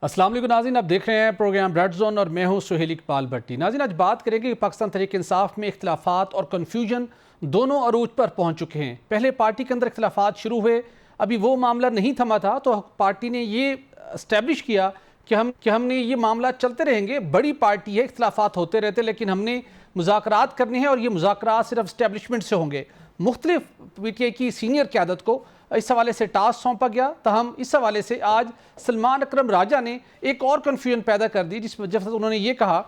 السلام علیکم ناظرین، آپ دیکھ رہے ہیں پروگرام ریڈ زون اور میں ہوں سہیل اقبال بھٹی۔ ناظرین، آج بات کریں گے کہ پاکستان تحریک انصاف میں اختلافات اور کنفیوژن دونوں عروج پر پہنچ چکے ہیں۔ پہلے پارٹی کے اندر اختلافات شروع ہوئے، ابھی وہ معاملہ نہیں تھما تھا تو پارٹی نے یہ اسٹیبلش کیا کہ ہم نے یہ معاملات چلتے رہیں گے، بڑی پارٹی ہے، اختلافات ہوتے رہتے، لیکن ہم نے مذاکرات کرنے ہیں اور یہ مذاکرات صرف اسٹیبلشمنٹ سے ہوں گے۔ مختلف پی ٹی آئی کی سینئر قیادت کو اس حوالے سے ٹاسک سونپا گیا، تاہم اس حوالے سے آج سلمان اکرم راجہ نے ایک اور کنفیوژن پیدا کر دی، جس وجہ سے انہوں نے یہ کہا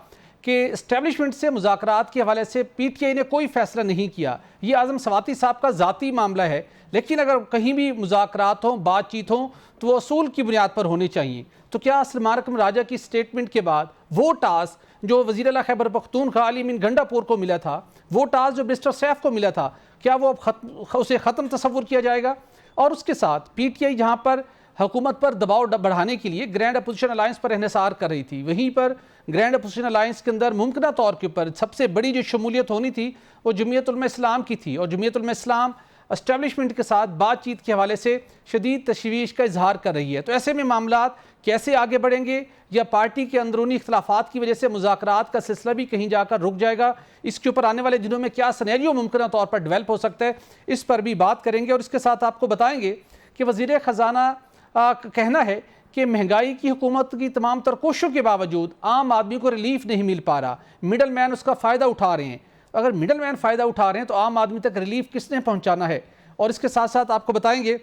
کہ اسٹیبلشمنٹ سے مذاکرات کے حوالے سے پی ٹی آئی نے کوئی فیصلہ نہیں کیا، یہ اعظم سواتی صاحب کا ذاتی معاملہ ہے، لیکن اگر کہیں بھی مذاکرات ہوں، بات چیت ہوں تو وہ اصول کی بنیاد پر ہونی چاہیے۔ تو کیا سلمان اکرم راجہ کی سٹیٹمنٹ کے بعد وہ ٹاسک جو وزیر اعلیٰ خیبر پختونخوا علی امین گنڈا پور کو ملا تھا، وہ ٹاسک جو مسٹر سیف کو ملا تھا، کیا وہ اب اسے ختم تصور کیا جائے گا؟ اور اس کے ساتھ پی ٹی آئی جہاں پر حکومت پر دباؤ بڑھانے کے لیے گرینڈ اپوزیشن الائنس پر انحصار کر رہی تھی، وہیں پر گرینڈ اپوزیشن الائنس کے اندر ممکنہ طور کے اوپر سب سے بڑی جو شمولیت ہونی تھی وہ جمعیت علماء اسلام کی تھی، اور جمعیت علماء اسلام اسٹیبلشمنٹ کے ساتھ بات چیت کے حوالے سے شدید تشویش کا اظہار کر رہی ہے۔ تو ایسے میں معاملات کیسے آگے بڑھیں گے، یا پارٹی کے اندرونی اختلافات کی وجہ سے مذاکرات کا سلسلہ بھی کہیں جا کر رک جائے گا؟ اس کے اوپر آنے والے دنوں میں کیا سینیریو ممکنہ طور پر ڈیولپ ہو سکتا ہے، اس پر بھی بات کریں گے، اور اس کے ساتھ آپ کو بتائیں گے کہ وزیر خزانہ کا کہنا ہے کہ مہنگائی کی حکومت کی تمام تر کوششوں کے باوجود عام آدمی کو ریلیف نہیں مل پا رہا، مڈل مین اس کا فائدہ اٹھا رہے ہیں۔ اگر مڈل مین فائدہ اٹھا رہے ہیں تو عام آدمی تک ریلیف کس نے پہنچانا ہے؟ اور اس کے ساتھ ساتھ آپ کو بتائیں گے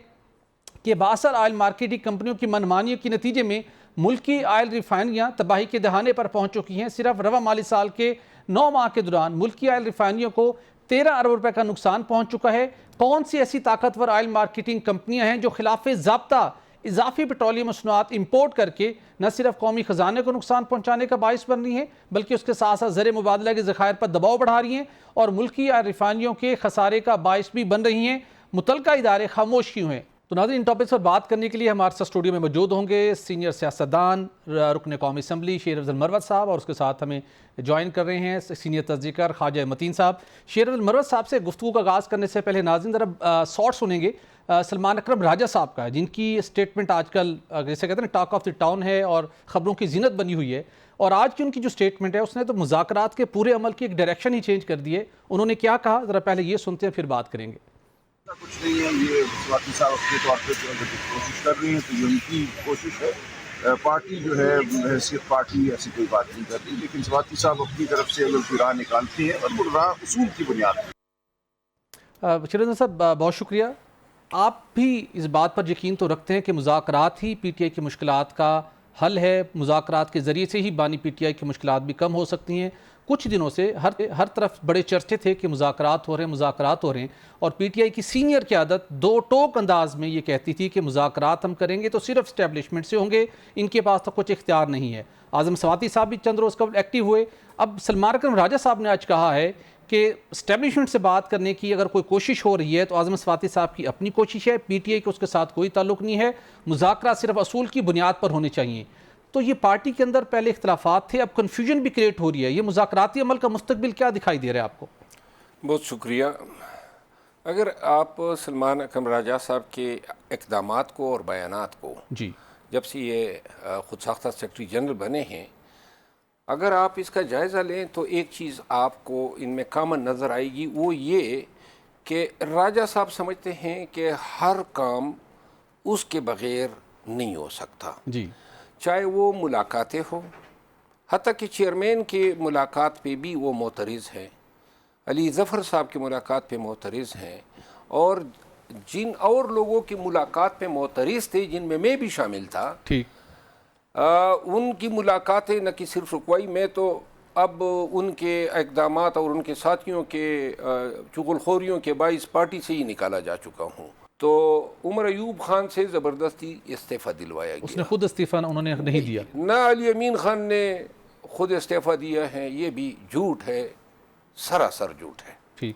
کہ باثر آئل مارکیٹنگ کمپنیوں کی منمانیوں کے نتیجے میں ملکی آئل ریفائنریاں تباہی کے دہانے پر پہنچ چکی ہیں۔ صرف رواں مالی سال کے 9 ماہ کے دوران ملکی آئل ریفائنریوں کو 13 ارب روپے کا نقصان پہنچ چکا ہے۔ کون سی ایسی طاقتور آئل مارکیٹنگ کمپنیاں ہیں جو خلاف ضابطہ اضافی پیٹرولیم مصنوعات امپورٹ کر کے نہ صرف قومی خزانے کو نقصان پہنچانے کا باعث بن رہی ہیں، بلکہ اس کے ساتھ ساتھ زر مبادلہ کے ذخائر پر دباؤ بڑھا رہی ہیں اور ملکی آئل ریفائنریوں کے خسارے کا باعث بھی بن رہی ہیں؟ متعلقہ ادارے خاموش کیوں ہیں؟ تو ناظرین، ان ٹاپکس پر بات کرنے کے لیے ہمارے ساتھ اسٹوڈیو میں موجود ہوں گے سینئر سیاستدان رکن قومی اسمبلی شیر افضل مروت صاحب، اور اس کے ساتھ ہمیں جوائن کر رہے ہیں سینئر تجزیہ کار خواجہ متین صاحب۔ شیر افضل مروت صاحب سے گفتگو کا آغاز کرنے سے پہلے ناظرین ذرا شارٹ سنیں گے سلمان اکرم راجہ صاحب کا، جن کی اسٹیٹمنٹ آج کل جیسے کہتے ہیں ٹاک آف دی ٹاؤن ہے اور خبروں کی زینت بنی ہوئی ہے، اور آج کی ان کی جو اسٹیٹمنٹ ہے اس نے تو مذاکرات کے پورے عمل کی ایک ڈائریکشن ہی چینج کر دی ہے۔ انہوں نے کیا کہا، ذرا پہلے یہ سنتے ہیں پھر بات کریں گے۔ کچھ نہیں ہے، یہ سواتی صاحب اپنے طور پہ کوشش کر رہی ہیں، تو یہ ان کی کوشش ہے۔ پارٹی جو ہے حیثیت پارٹی ایسی کوئی بات نہیں کرتی، لیکن سواتی صاحب اپنی طرف سے اگر کوئی راہ نکالتے ہیں اور وہ راہ اصول کی بنیاد پر۔ شیرازن صاحب بہت شکریہ۔ آپ بھی اس بات پر یقین تو رکھتے ہیں کہ مذاکرات ہی پی ٹی آئی کی مشکلات کا حل ہے، مذاکرات کے ذریعے سے ہی بانی پی ٹی آئی کی مشکلات بھی کم ہو سکتی ہیں؟ کچھ دنوں سے ہر طرف بڑے چرچے تھے کہ مذاکرات ہو رہے ہیں، اور پی ٹی آئی کی سینئر قیادت دو ٹوک انداز میں یہ کہتی تھی کہ مذاکرات ہم کریں گے تو صرف اسٹیبلشمنٹ سے ہوں گے، ان کے پاس تو کچھ اختیار نہیں ہے۔ اعظم سواتی صاحب بھی چند روز قبل ایکٹیو ہوئے۔ اب سلمان اکرم راجہ صاحب نے آج کہا ہے کہ اسٹیبلشمنٹ سے بات کرنے کی اگر کوئی کوشش ہو رہی ہے تو اعظم سواتی صاحب کی اپنی کوشش ہے، پی ٹی آئی کو اس کے ساتھ کوئی تعلق نہیں ہے، مذاکرات صرف اصول کی بنیاد پر ہونے چاہیے۔ تو یہ پارٹی کے اندر پہلے اختلافات تھے، اب کنفیوژن بھی کریٹ ہو رہی ہے، یہ مذاکراتی عمل کا مستقبل کیا دکھائی دے رہا ہے آپ کو؟ بہت شکریہ۔ اگر آپ سلمان اکرم راجہ صاحب کے اقدامات کو اور بیانات کو جب سے یہ خود ساختہ سیکرٹری جنرل بنے ہیں، اگر آپ اس کا جائزہ لیں تو ایک چیز آپ کو ان میں کامن نظر آئے گی، وہ یہ کہ راجہ صاحب سمجھتے ہیں کہ ہر کام اس کے بغیر نہیں ہو سکتا، چاہے وہ ملاقاتیں ہوں، حتیٰ کہ چیئرمین کی ملاقات پہ بھی وہ معترض ہیں، علی ظفر صاحب کی ملاقات پہ معترض ہیں، اور جن اور لوگوں کی ملاقات پہ معترض تھے جن میں بھی شامل تھا، ان کی ملاقاتیں نہ کہ صرف رکوائی میں تو اب ان کے اقدامات اور ان کے ساتھیوں کے چغل خوریوں کے باعث پارٹی سے ہی نکالا جا چکا ہوں۔ تو عمر ایوب خان سے زبردستی استعفیٰ دلوایا گیا، اس نے خود استعفیٰ انہوں نے نہیں دیا، نہ علی امین خان نے خود استعفیٰ دیا ہے، یہ بھی جھوٹ ہے، سراسر جھوٹ ہے۔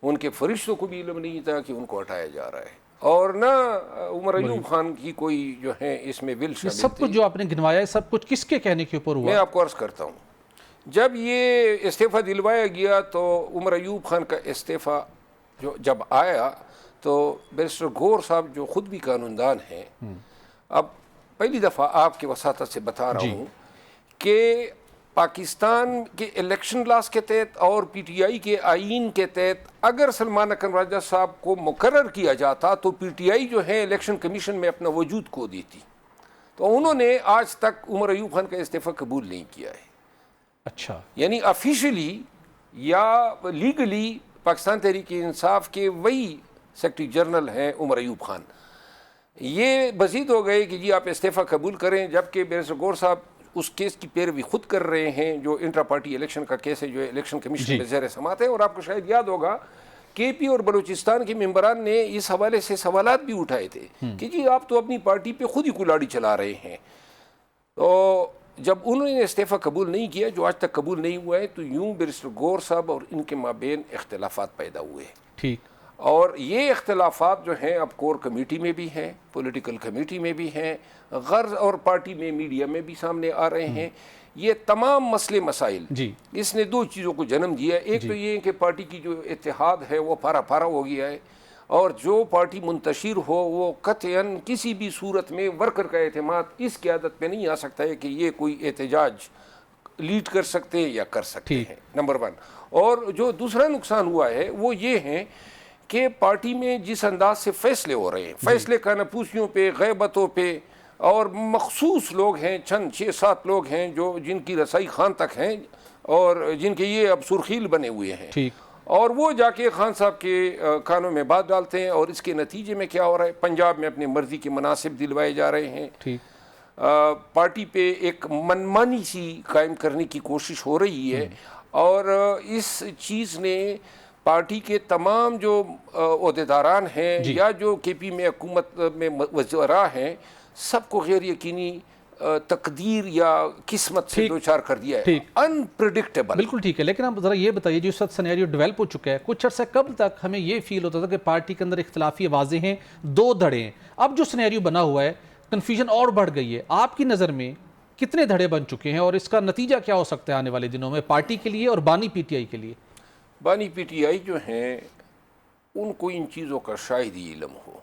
ان کے فرشتوں کو بھی علم نہیں تھا کہ ان کو ہٹایا جا رہا ہے، اور نہ عمر ایوب خان کی کوئی جو ہے اس میں ول شامل تھی۔ سب کچھ جو آپ نے گنوایا ہے سب کچھ کس کے کہنے کے اوپر ہوا؟ میں آپ کو عرض کرتا ہوں، جب یہ استعفیٰ دلوایا گیا تو عمر ایوب خان کا استعفیٰ جب آیا تو بیرسٹر گور صاحب جو خود بھی قانون دان ہیں، اب پہلی دفعہ آپ کے وساطت سے بتا رہا ہوں کہ پاکستان کے الیکشن لاس کے تحت اور پی ٹی آئی کے آئین کے تحت اگر سلمان اکرم راجہ صاحب کو مقرر کیا جاتا تو پی ٹی آئی جو ہے الیکشن کمیشن میں اپنا وجود کھو دیتی. تو انہوں نے آج تک عمر ایوب خان کا استعفیٰ قبول نہیں کیا ہے. اچھا, یعنی آفیشلی یا لیگلی پاکستان تحریک انصاف کے وہی سیکرٹری جنرل ہیں عمر ایوب خان. یہ مزید ہو گئے کہ جی آپ استعفیٰ قبول کریں, جبکہ بیرسٹر گور صاحب اس کیس کی پیروی خود کر رہے ہیں جو انٹرا پارٹی الیکشن کا کیس ہے, جو الیکشن کمیشن میں زیر سماعت ہے. اور آپ کو شاید یاد ہوگا کے پی اور بلوچستان کے ممبران نے اس حوالے سے سوالات بھی اٹھائے تھے کہ جی آپ تو اپنی پارٹی پہ خود ہی کلاڑی چلا رہے ہیں. تو جب انہوں نے استعفیٰ قبول نہیں کیا, جو آج تک قبول نہیں ہوا ہے, تو یوں بیرسٹر گور صاحب اور ان کے مابین اختلافات پیدا ہوئے. ٹھیک. اور یہ اختلافات جو ہیں اب کور کمیٹی میں بھی ہیں, پولیٹیکل کمیٹی میں بھی ہیں, غرض اور پارٹی میں میڈیا میں بھی سامنے آ رہے ہیں. یہ تمام مسئلے مسائل اس نے دو چیزوں کو جنم دیا ہے. ایک تو یہ کہ پارٹی کی جو اتحاد ہے وہ پارا پارا ہو گیا ہے, اور جو پارٹی منتشر ہو وہ قطعاً کسی بھی صورت میں ورکر کا اعتماد اس قیادت پہ نہیں آ سکتا ہے کہ یہ کوئی احتجاج لیڈ کر سکتے ہیں یا کر سکتے ہیں, نمبر ون. اور جو دوسرا نقصان ہوا ہے وہ یہ ہے کہ پارٹی میں جس انداز سے فیصلے ہو رہے ہیں, فیصلے کانپوسیوں پہ, غیبتوں پہ, اور مخصوص لوگ ہیں, چند 6-7 لوگ ہیں جو جن کی رسائی خان تک ہیں اور جن کے یہ اب سرخیل بنے ہوئے ہیں, اور وہ جا کے خان صاحب کے کانوں میں بات ڈالتے ہیں. اور اس کے نتیجے میں کیا ہو رہا ہے, پنجاب میں اپنی مرضی کے مناصب دلوائے جا رہے ہیں. پارٹی پہ ایک منمانی سی قائم کرنے کی کوشش ہو رہی ہے, اور اس چیز نے پارٹی کے تمام جو عہدیداران ہیں یا جو کے پی میں حکومت میں وزراء ہیں, سب کو غیر یقینی تقدیر یا قسمت سے دوچار کر دیا ہے, انپریڈکٹیبل. بالکل ٹھیک ہے, لیکن آپ ذرا یہ بتائیے جو اس وقت سینیریو ڈیولپ ہو چکا ہے, کچھ عرصہ قبل تک ہمیں یہ فیل ہوتا تھا کہ پارٹی کے اندر اختلافی آوازیں ہیں, 2 دھڑے ہیں. اب جو سینیریو بنا ہوا ہے, کنفیوژن اور بڑھ گئی ہے. آپ کی نظر میں کتنے دھڑے بن چکے ہیں اور اس کا نتیجہ کیا ہو سکتا ہے آنے والے دنوں میں پارٹی کے لیے اور بانی پی ٹی آئی کے لیے؟ بانی پی ٹی آئی جو ہیں ان کو ان چیزوں کا شاید ہی علم ہو.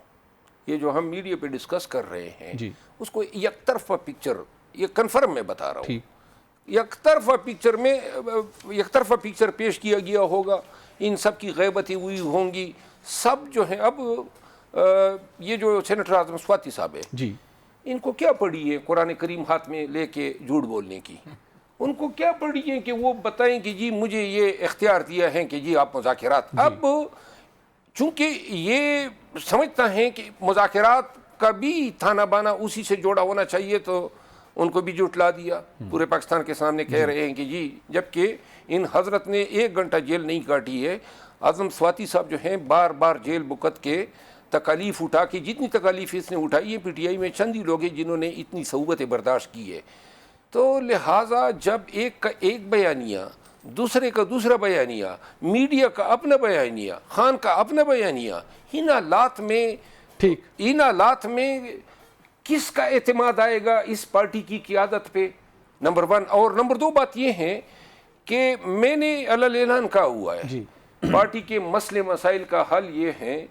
یہ جو ہم میڈیا پہ ڈسکس کر رہے ہیں اس کو یک طرفہ پکچر, یہ کنفرم میں بتا رہا ہوں, یک طرفہ پکچر پیش کیا گیا ہوگا. ان سب کی غیبتیں ہوئی ہوں گی. سب جو ہیں, اب یہ جو سینیٹر اعظم سواتی صاحب ہے, ان کو کیا پڑی ہے قرآن کریم ہاتھ میں لے کے جھوٹ بولنے کی؟ ان کو کیا پڑی ہے کہ وہ بتائیں کہ جی مجھے یہ اختیار دیا ہے کہ جی آپ مذاکرات. اب چونکہ یہ سمجھتا ہے کہ مذاکرات کا بھی تھانہ بانا اسی سے جوڑا ہونا چاہیے, تو ان کو بھی جھٹلا دیا. پورے پاکستان کے سامنے کہہ رہے ہیں کہ جی, جبکہ ان حضرت نے 1 گھنٹہ جیل نہیں کاٹی ہے. اعظم سواتی صاحب جو ہیں بار بار جیل بکت کے تکالیف اٹھا کے, جتنی تکالیف اس نے اٹھائی ہے, پی ٹی آئی میں چند ہی لوگ ہیں جنہوں نے اتنی صعوبتیں برداشت کی ہے. تو لہٰذا جب ایک کا ایک بیانیہ, دوسرے کا دوسرا بیانیہ, میڈیا کا اپنا بیانیہ, خان کا اپنا بیانیہ, ان حالات میں کس کا اعتماد آئے گا اس پارٹی کی قیادت پہ؟ نمبر 1. اور نمبر 2 بات یہ ہے کہ میں نے اعلان کہا ہوا ہے پارٹی کے مسئلے مسائل کا حل یہ ہے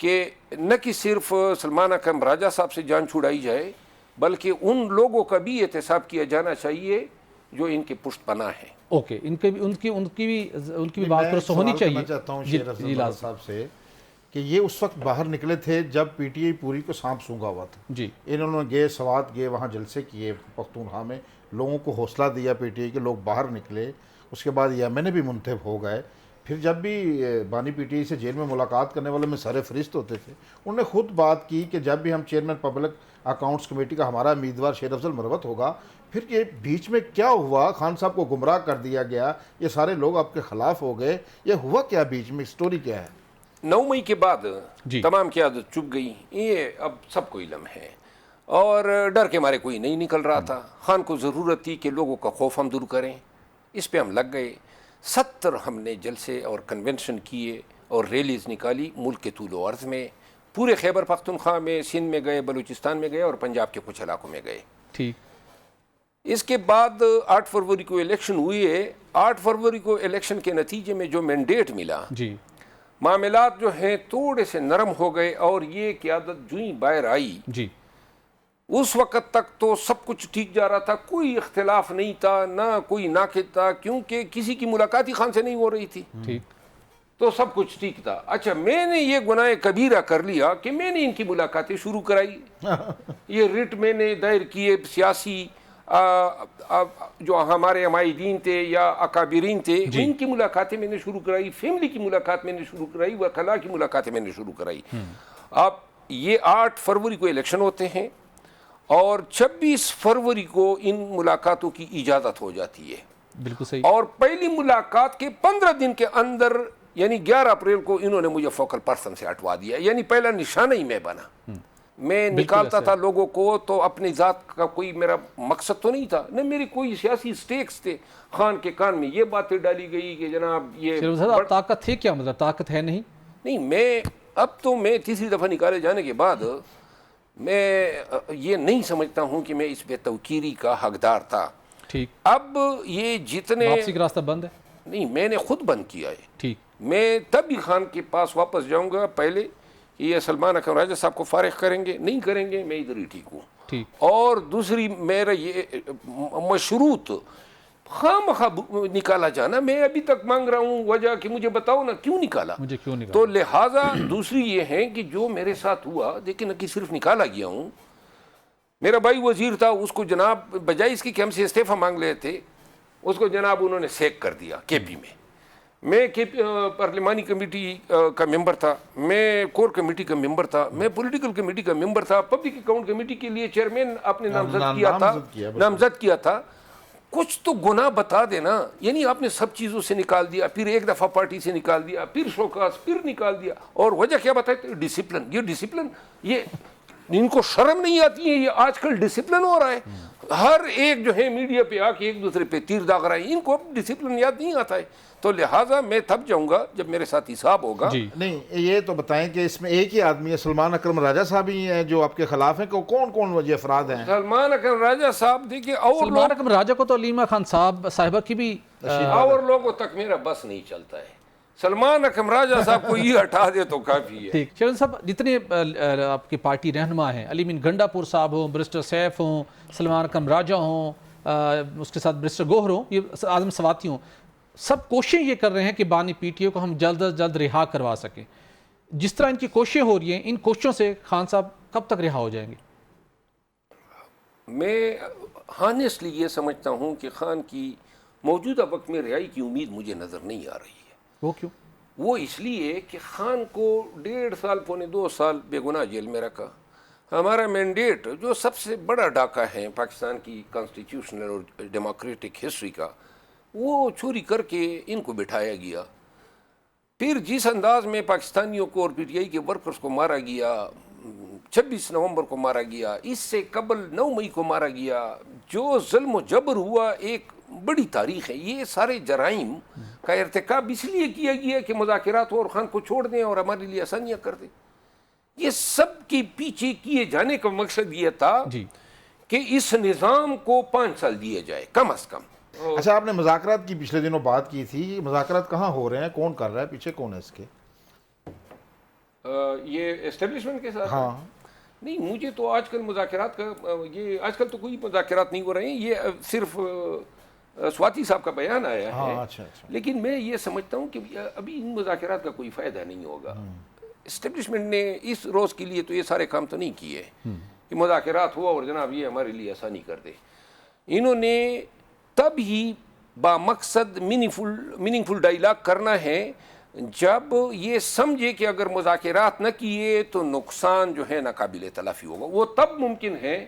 کہ نہ کہ صرف سلمان اکرم راجہ صاحب سے جان چھڑائی جائے, بلکہ ان لوگوں کا بھی احتساب کیا جانا چاہیے جو ان کے پشت پناہ ہیں. اوکے, ان کی بھی بات پر ہونی چاہیے. میں چاہتا ہوں شیر افضل صاحب سے کہ یہ اس وقت باہر نکلے تھے جب پی ٹی آئی پوری کو سانپ سونگا ہوا تھا. انہوں نے گئے سوات گئے, وہاں جلسے کیے پختونخوا میں, لوگوں کو حوصلہ دیا, پی ٹی آئی کے لوگ باہر نکلے. اس کے بعد یمن بھی منتخب ہو گئے. پھر جب بھی بانی پی ٹی آئی سے جیل میں ملاقات کرنے والے میں سر فہرست ہوتے تھے, انہوں نے خود بات کی کہ جب بھی ہم چیئرمین پبلک اکاؤنٹس کمیٹی کا ہمارا امیدوار شیر افضل مروت ہوگا. پھر یہ بیچ میں کیا ہوا, خان صاحب کو گمراہ کر دیا گیا, یہ سارے لوگ آپ کے خلاف ہو گئے, یہ ہوا کیا بیچ میں, سٹوری کیا ہے؟ 9 مئی کے بعد تمام قیادت چپ گئی, یہ اب سب کو علم ہے, اور ڈر کے مارے کوئی نہیں نکل رہا تھا. خان کو ضرورت تھی کہ لوگوں کا خوف ہم دور کریں, اس پہ ہم لگ گئے. 70 ہم نے جلسے اور کنونشن کیے اور ریلیز نکالی ملک کے طول و عرض میں, پورے خیبر پختونخوا میں, سندھ میں گئے, بلوچستان میں گئے اور پنجاب کے کچھ علاقوں میں گئے. اس کے بعد 8 فروری کو الیکشن ہوئی ہے. 8 فروری کو الیکشن کے نتیجے میں جو مینڈیٹ ملا, معاملات جو ہیں تھوڑے سے نرم ہو گئے, اور یہ قیادت جو ہی باہر آئی اس وقت تک تو سب کچھ ٹھیک جا رہا تھا, کوئی اختلاف نہیں تھا, نہ کوئی ناقد تھا, کیونکہ کسی کی ملاقات ہی خان سے نہیں ہو رہی تھی, تو سب کچھ ٹھیک تھا. اچھا, میں نے یہ گناہ کبیرہ کر لیا کہ میں نے ان کی ملاقاتیں شروع کرائی, یہ رٹ میں نے دائر کیے, سیاسی جو ہمارے عمائدین تھے یا اکابرین تھے ان کی ملاقاتیں میں نے شروع کرائی, فیملی کی ملاقات میں نے شروع کرائی, وکلاء کی ملاقاتیں میں نے شروع کرائی. اب یہ 8 فروری کو الیکشن ہوتے ہیں اور 26 فروری کو ان ملاقاتوں کی اجازت ہو جاتی ہے. بالکل صحیح. اور پہلی ملاقات کے 15 دن کے اندر یعنی 11 اپریل کو انہوں نے مجھے فوکل پرسن سے ہٹوا دیا, یعنی پہلا نشانہ ہی میں بنا. میں نکالتا تھا لوگوں کو تو اپنی ذات کا کوئی میرا مقصد تو نہیں تھا, نہ میری کوئی سیاسی سٹیکس تھے. خان کے کان میں یہ باتیں ڈالی گئی کہ جناب یہ طاقت تھی, کیا مطلب طاقت ہے نہیں, میں اب تو میں تیسری دفعہ نکالے جانے کے بعد میں یہ نہیں سمجھتا ہوں کہ میں اس بے توقیری کا حقدار تھا. ٹھیک. اب یہ جتنے واپسی کا راستہ بند ہے. نہیں, میں نے خود بند کیا ہے. ٹھیک. میں تب ہی خان کے پاس واپس جاؤں گا, پہلے یہ سلمان اکرم راجہ صاحب کو فارغ کریں گے, نہیں کریں گے میں ادھر ہی ٹھیک ہوں. ٹھیک. اور دوسری میرا یہ مشروط خواہ نکالا جانا, میں ابھی تک مانگ رہا ہوں وجہ کہ مجھے بتاؤ نا کیوں نکالا, مجھے کیوں نکالا. تو لہٰذا دوسری یہ ہے کہ جو میرے ساتھ ہوا, دیکھیں نہ کہ صرف نکالا گیا ہوں. میرا بھائی وزیر تھا, اس کو جناب بجائے اس کی کہ ہم سے استعفیٰ مانگ لے تھے, اس کو جناب انہوں نے سیک کر دیا کے پی میں. میں پارلیمانی کمیٹی کا ممبر تھا, میں کور کمیٹی کا ممبر تھا, میں پولیٹیکل کمیٹی کا ممبر تھا, پبلک اکاؤنٹ کمیٹی کے لیے چیئرمین آپ نے نامزد کیا تھا. کچھ تو گناہ بتا دینا, یعنی آپ نے سب چیزوں سے نکال دیا, پھر ایک دفعہ پارٹی سے نکال دیا, پھر شوکاس, پھر نکال دیا, اور وجہ کیا بتائے؟ ڈسپلن. یہ ڈسپلن, یہ ان کو شرم نہیں آتی ہے, یہ آج کل ڈسپلن ہو رہا ہے. ہر ایک جو ہے میڈیا پہ آ کے ایک دوسرے پہ تیر داغ رہا ہے, ان کو اب ڈسپلن یاد نہیں آتا ہے. تو لہٰذا میں تب جاؤں گا جب میرے ساتھ حساب ہوگا. نہیں, یہ تو بتائیں کہ اس میں ایک ہی آدمی ہے, سلمان اکرم راجہ صاحب ہی ہیں جو آپ کے خلاف ہیں, کہ کون کون یہ افراد ہیں؟ سلمان اکرم راجہ صاحب دیکھیں, اور سلمان اکرم راجہ کو تو علیمہ خان صاحبہ کی بھی, اور لوگوں تک میرا بس نہیں چلتا ہے. سلمان اکرم راجہ صاحب کو یہ ہٹا دے تو کافی ہے. ٹھیک. شیخ صاحب, جتنے آپ کی پارٹی رہنما ہیں, علی مین گنڈا پور صاحب ہوں, برسٹر سیف ہوں, سلمان اکرم راجہ ہوں, اس کے ساتھ برسٹر گوہر ہوں, یہ اعظم سواتی ہوں, سب کوششیں یہ کر رہے ہیں کہ بانی پی ٹی او کو ہم جلد از جلد رہا کروا سکیں. جس طرح ان کی کوششیں ہو رہی ہیں, ان کوششوں سے خان صاحب کب تک رہا ہو جائیں گے؟ میں ہانیسٹلی یہ سمجھتا ہوں کہ خان کی موجودہ وقت میں رہائی کی امید مجھے نظر نہیں آ رہی ہے. وہ کیوں؟ وہ اس لیے کہ خان کو 1.5 سال پونے 2 سال بے گناہ جیل میں رکھا. ہمارا مینڈیٹ جو سب سے بڑا ڈاکہ ہے پاکستان کی کانسٹیٹیوشنل اور ڈیموکریٹک ہسٹری کا, وہ چوری کر کے ان کو بٹھایا گیا. پھر جس انداز میں پاکستانیوں کو اور پی ٹی آئی کے ورکرز کو مارا گیا, 26 نومبر کو مارا گیا, اس سے قبل 9 مئی کو مارا گیا, جو ظلم و جبر ہوا ایک بڑی تاریخ ہے. یہ سارے جرائم کا ارتکاب اس لیے کیا گیا کہ مذاکرات اور خان کو چھوڑ دیں اور ہمارے لیے آسانیاں کر دیں. یہ سب کے پیچھے کیے جانے کا مقصد یہ تھا کہ اس نظام کو 5 سال دیے جائے کم از کم. اچھا, آپ نے مذاکرات کی پچھلے دنوں بات کی تھی, مذاکرات کہاں ہو رہے ہیں, کون کر رہا ہے, پیچھے کون ہے اس کے؟ یہ اسٹیبلشمنٹ کے ساتھ؟ ہاں. نہیں, مجھے تو آج کل مذاکرات کا, یہ آج کل تو کوئی مذاکرات نہیں ہو رہے ہیں, یہ صرف سواتی صاحب کا بیان آیا ہے. اچھا. لیکن میں یہ سمجھتا ہوں کہ ابھی ان مذاکرات کا کوئی فائدہ نہیں ہوگا. اسٹیبلشمنٹ نے اس روز کے لیے تو یہ سارے کام تو نہیں کیے کہ مذاکرات ہوا اور جناب یہ ہمارے لیے آسانی کر دے. انہوں نے تب ہی با مقصد میننگ فل ڈائیلاگ کرنا ہے جب یہ سمجھے کہ اگر مذاکرات نہ کیے تو نقصان جو ہے ناقابل تلافی ہوگا. وہ تب ممکن ہے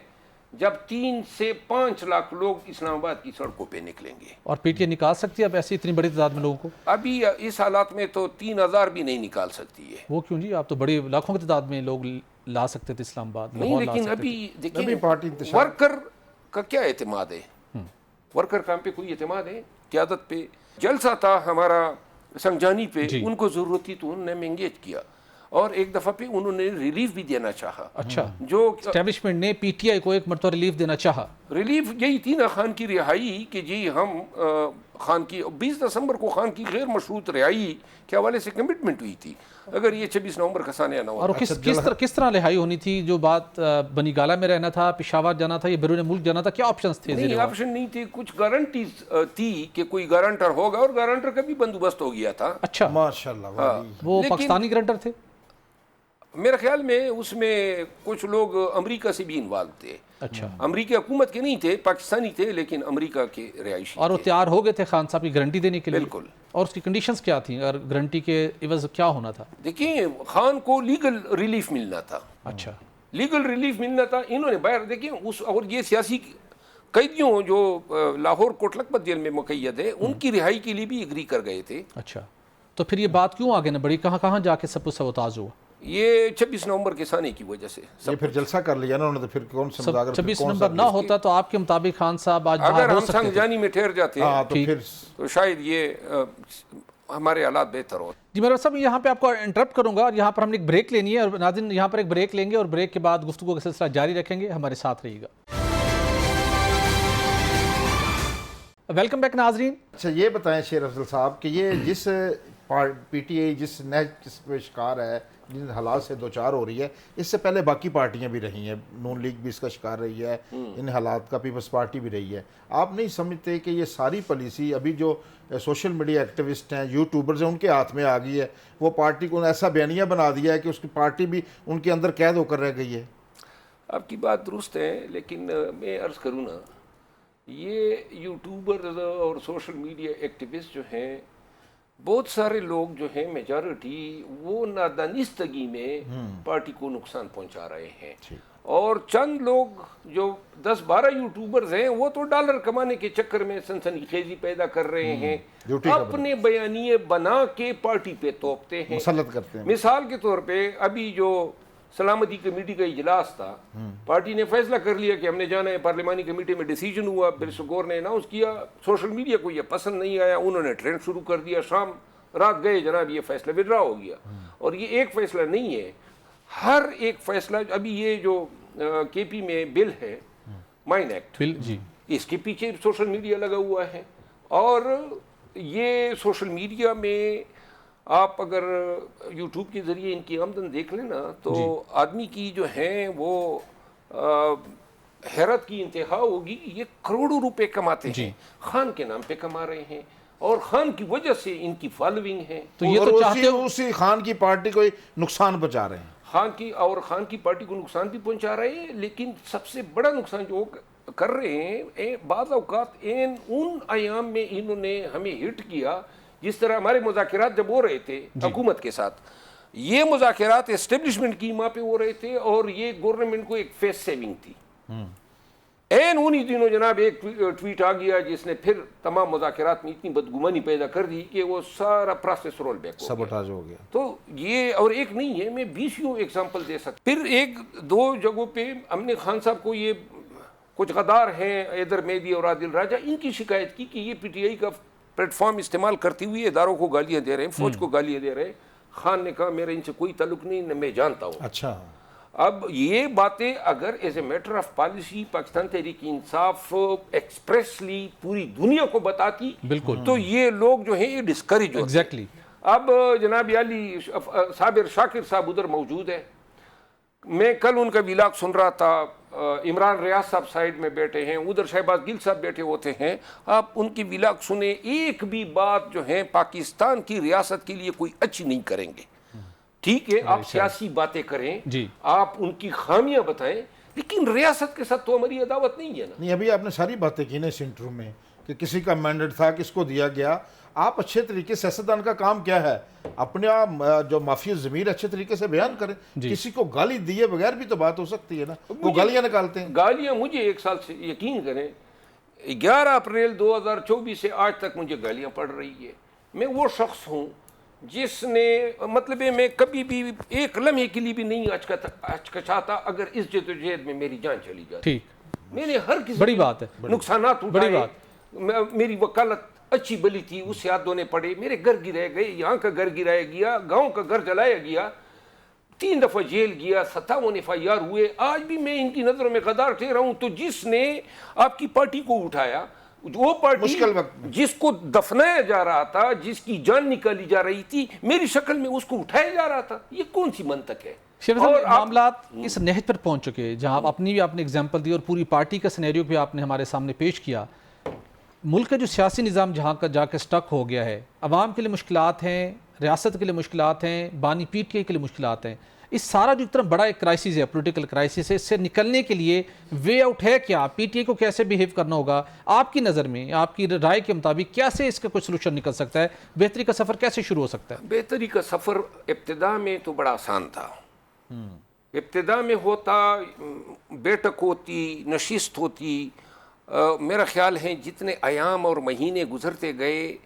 جب 3 سے 5 لاکھ لوگ اسلام آباد کی سڑکوں پہ نکلیں گے. اور پی ٹی آئی نکال سکتی ہے اب ایسی اتنی بڑی تعداد میں لوگوں کو؟ ابھی اس حالات میں تو 3000 بھی نہیں نکال سکتی ہے. وہ کیوں جی, آپ تو بڑی لاکھوں کی تعداد میں لوگ لا سکتے تھے اسلام آباد. نہیں, لیکن ابھی دیکھیں ورکر کا کیا اعتماد ہے, ورکر کام پہ کوئی اعتماد ہے؟ قیادت پہ جلسہ تھا ہمارا سنگجانی پہ, ان کو ضرورت تھی تو انہوں نے انگیج کیا, اور ایک دفعہ پہ انہوں نے ریلیف بھی دینا چاہا. اچھا, جو اسٹیبلشمنٹ نے پی ٹی آئی کو ایک مرتبہ ریلیف دینا چاہا. ریلیف یہی تھی نا, خان کی رہائی, کہ جی ہم خان کی 20 دسمبر کو خان کی غیر مشروط رہائی کے حوالے سے کمٹمنٹ ہوئی تھی. اگر یہ 26 نومبر کا سانحہ نہ اور ہوتا. کس طرح رہائی ہونی تھی؟ جو بات بنی گالہ میں رہنا تھا، پشاور جانا تھا یا بیرون ملک جانا تھا، کیا آپشنز تھے؟ نہیں آپشن نہیں تھے، کچھ گارنٹیز تھی کہ کوئی گارنٹر ہوگا اور گارنٹر کا بھی بندوبست ہو گیا تھا. اچھا ماشاءاللہ. وہ پاکستانی گارنٹر تھے میرے خیال میں؟ اس میں کچھ لوگ امریکہ سے بھی انوالو تھے. اچھا، امریکی حکومت کے نہیں تھے، پاکستانی تھے لیکن امریکہ کے رہائشی اور وہ تیار ہو گئے تھے خان صاحب کی گارنٹی دینے کے لیے؟ بالکل. اور اس کی کنڈیشنز کیا تھیں اور گارنٹی کے عوض کیا ہونا تھا؟ دیکھیں خان کو لیگل ریلیف ملنا تھا. اچھا، لیگل ریلیف ملنا تھا. انہوں نے باہر دیکھیں اس، اور یہ سیاسی قیدیوں جو لاہور کوٹ لکھپت جیل میں مقید ہے ان کی رہائی کے لیے بھی اگری کر گئے تھے. اچھا، تو پھر یہ بات کیوں آگے نہ بڑھی؟ کہاں جا کے سب سبوتاز ہوا؟ یہ 26 نومبر کے سانے کی وجہ سے. یہ پھر جلسہ کر لیا نا انہوں نے، پھر کون سے مذاکرات؟ 26 نومبر نہ ہوتا تو آپ کے مطابق خان صاحب آج اگر باہر ہو ہم سکتے سنگ تھے. جانی میں ٹھہر جاتے تو تو شاید یہ ہمارے حالات بہتر ہو. جی میرا صاحب یہاں پہ آپ کو انٹرپٹ کروں گا اور یہاں پر ہم نے ایک بریک لینی ہے، اور ناظرین یہاں پر ایک بریک لیں گے اور بریک کے بعد گفتگو کا سلسلہ جاری رکھیں گے. ہمارے ساتھ رہیے گا. ویلکم بیک ناظرین. اچھا یہ بتائیں شیر افضل صاحب کہ یہ جس پی ٹی آئی جس نہج پہ شکار ہے، جن حالات سے دوچار ہو رہی ہے، اس سے پہلے باقی پارٹیاں بھی رہی ہیں، نون لیگ بھی اس کا شکار رہی ہے، ان حالات کا پیپلز پارٹی بھی رہی ہے. آپ نہیں سمجھتے کہ یہ ساری پالیسی ابھی جو سوشل میڈیا ایکٹیوسٹ ہیں، یوٹیوبرز ہیں، ان کے ہاتھ میں آ گئی ہے؟ وہ پارٹی کو ایسا بیانیہ بنا دیا ہے کہ اس کی پارٹی بھی ان کے اندر قید ہو کر رہ گئی ہے. آپ کی بات درست ہے، لیکن میں عرض کروں نا، یہ یوٹیوبرز اور سوشل میڈیا ایکٹیوسٹ جو ہیں، بہت سارے لوگ جو ہیں میجارٹی، وہ نادانستگی میں پارٹی کو نقصان پہنچا رہے ہیں. اور چند لوگ جو 10-12 یوٹیوبرز ہیں وہ تو ڈالر کمانے کے چکر میں سنسنی خیزی پیدا کر رہے ہیں، اپنے بیانیے بنا کے پارٹی پہ توپتے ہیں، مسلط کرتے ہیں. مثال کے طور پہ ابھی جو سلامتی کمیٹی کا اجلاس تھا، پارٹی نے فیصلہ کر لیا کہ ہم نے جانا ہے، پارلیمانی کمیٹی میں ڈیسیجن ہوا، برسٹر گور نے اناؤنس کیا، سوشل میڈیا کو یہ پسند نہیں آیا، انہوں نے ٹرینڈ شروع کر دیا، شام رات گئے جناب یہ فیصلہ وڈرا ہو گیا. اور یہ ایک فیصلہ نہیں ہے، ہر ایک فیصلہ. ابھی یہ جو کے پی میں بل ہے، مائن ایکٹ، اس کے پیچھے سوشل میڈیا لگا ہوا ہے. اور یہ سوشل میڈیا میں آپ اگر یوٹیوب کے ذریعے ان کی آمدن دیکھ لیں نا تو آدمی کی جو ہیں وہ حیرت کی انتہا ہوگی. یہ کروڑوں روپے کماتے ہیں، خان کے نام پہ کما رہے ہیں، اور خان کی وجہ سے ان کی فالوئنگ ہے. تو یہ تو چاہتے اسی خان کی پارٹی کو نقصان پہنچا رہے ہیں، خان کی پارٹی کو نقصان بھی پہنچا رہے ہیں. لیکن سب سے بڑا نقصان جو کر رہے ہیں، بعض اوقات ان ایام میں انہوں نے ہمیں ہٹ کیا. جس طرح ہمارے مذاکرات جب ہو رہے تھے حکومت کے ساتھ، یہ مذاکرات اسٹیبلشمنٹ کی ماں پہ ہو رہے تھے، اور یہ گورنمنٹ کو ایک فیس سیونگ تھی. انہی دنوں جناب ایک ٹویٹ آ گیا جس نے پھر تمام مذاکرات میں اتنی بدگمانی پیدا کر دی کہ وہ سارا پروسیس رول بیک سبوٹاج ہو گیا. تو یہ اور ایک نہیں ہے، میں 20 ایگزامپل دے سکتا. پھر 1-2 جگہوں پہ ہم نے خان صاحب کو، یہ کچھ غدار ہیں ایدر میدی اور عادل راجہ، ان کی شکایت کی کہ یہ پی ٹی آئی کا پلیٹ فارم استعمال کرتے ہوئے اداروں کو گالیاں دے رہے ہیں، فوج کو گالیاں دے رہے ہیں. خان نے کہا میرا ان سے کوئی تعلق نہیں، نہ میں جانتا ہوں. اچھا، اب یہ باتیں اگر as a matter of policy Pakistan Tehreek Insaf expressly پوری دنیا کو بتاتی تو یہ لوگ جو ہیں یہ ڈسکریج ہوتے. ایگزیکٹلی. اب جناب علی صابر شاکر صاحب ادھر موجود ہے، میں کل ان کا ویلاگ سن رہا تھا. عمران ریاض صاحب سائڈ میں بیٹھے ہیں، ادھر شہباز گل صاحب بیٹھے ہوتے ہیں. آپ ان کی ویلاگ سنیں، ایک بھی بات جو ہے پاکستان کی ریاست کے لیے کوئی اچھی نہیں کریں گے. ٹھیک ہے آپ سیاسی باتیں کریں، آپ ان کی خامیاں بتائیں، لیکن ریاست کے ساتھ تو ہماری عداوت نہیں ہے نا. نہیں، ابھی آپ نے ساری باتیں کی نا اس انٹرو میں کہ کسی کا مینڈیٹ تھا، کس کو دیا گیا. آپ اچھے طریقے سے، سیاستدان کا کام کیا ہے؟ اپنے جو مافیا ضمیر اچھے طریقے سے بیان کریں. کسی کو گالی دیے بغیر بھی تو بات ہو سکتی ہے نا. وہ گالیاں نکالتے ہیں. گالیاں مجھے 1 سال سے یقین کریں 11 اپریل 2024 سے آج تک مجھے گالیاں پڑ رہی ہے. میں وہ شخص ہوں جس نے مطلب میں کبھی بھی ایک لمحے کے لیے بھی نہیں ہچکچاتا اگر اس جدوجہد میں میری جان چلی جاتی. میں نے ہر کسی بڑی بات ہے، نقصانات اٹھائے. میری وکالت اچھی بلی تھی، اس سے ہاتھ دھونے پڑے، میرے گھر گرائے گئے، یہاں کا گھر گرایا گیا، گاؤں کا گھر جلایا گیا، 3 دفعہ جیل گیا، 57 FIR ہوئے. آج بھی میں ان کی نظروں میں غدار ٹھہرا ہوں. تو جس نے آپ کی پارٹی کو اٹھایا، وہ پارٹی مشکل وقت میں جس کو دفنایا جا رہا تھا، جس کی جان نکالی جا رہی تھی، میری شکل میں اس کو اٹھایا جا رہا تھا، یہ کون سی منطق ہے؟ اور معاملات اس نہج پر پہنچ چکے، جہاں آپ اپنی بھی آپ نے اگزامپل دی اور پوری پارٹی کا سینیریو بھی آپ نے ہمارے سامنے پیش کیا. ملک کا جو سیاسی نظام جہاں کا جا کے سٹک ہو گیا ہے، عوام کے لیے مشکلات ہیں، ریاست کے لیے مشکلات ہیں، بانی پی ٹی آئی کے لیے مشکلات ہیں. اس سارا جو اتنا بڑا ایک کرائسس ہے، پولیٹیکل کرائسس ہے، اس سے نکلنے کے لیے وے آؤٹ ہے کیا؟ پی ٹی آئی کو کیسے بیہیو کرنا ہوگا آپ کی نظر میں، آپ کی رائے کے مطابق کیسے اس کا کوئی سلوشن نکل سکتا ہے؟ بہتری کا سفر کیسے شروع ہو سکتا ہے؟ بہتری کا سفر ابتدا میں تو بڑا آسان تھا. ابتدا میں ہوتا، بیٹھک ہوتی، نشست ہوتی، میرا خیال ہے جتنے ایام اور مہینے گزرتے گئے